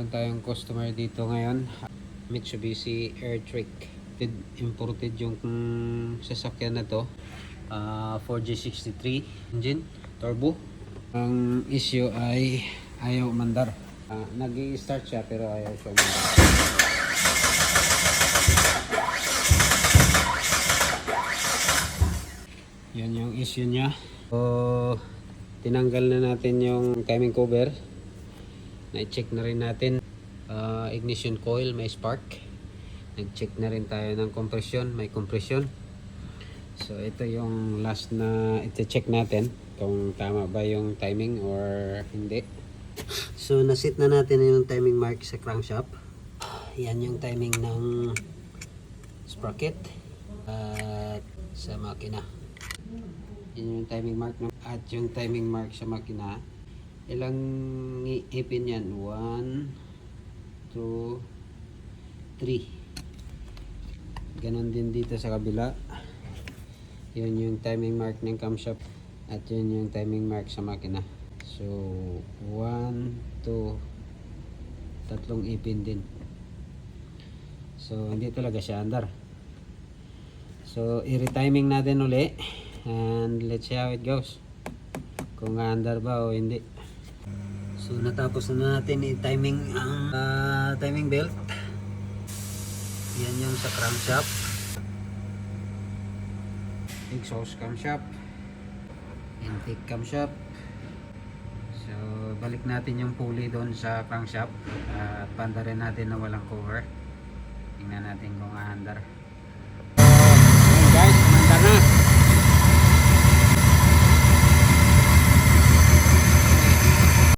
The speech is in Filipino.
Meron tayong customer dito ngayon, Mitsubishi Airtrick. Imported yung sasakyan na to, 4G63 engine, turbo. Ang issue ay ayaw mandar. Nag-i-start siya pero ayaw siya mandar. Yan yung issue niya. So, tinanggal na natin yung timing cover. Na-check na rin natin. Ignition coil, may spark. Nag-check na rin tayo ng compression, may compression. So ito yung last na iti-check natin kung tama ba yung timing or hindi. So nasit na natin yung timing mark sa crankshaft. Yan yung timing ng sprocket at sa makina. Yan yung timing mark at yung timing mark sa makina. Ilang ipin yan? 1, 2, 3. Ganon din dito sa kabila. Yun yung timing mark ng camshaft at yun yung timing mark sa makina. So 1, 2, tatlong ipin din. So hindi talaga siya andar. So i-retiming natin uli and let's see how it goes, kung andar ba o hindi. So natapos na natin i-timing ang timing belt. Yan yung sa crankshaft, exhaust camshaft, intake camshaft. So balik natin yung pulley doon sa crankshaft at banda rin natin na walang cover. Tingnan natin kung aandar.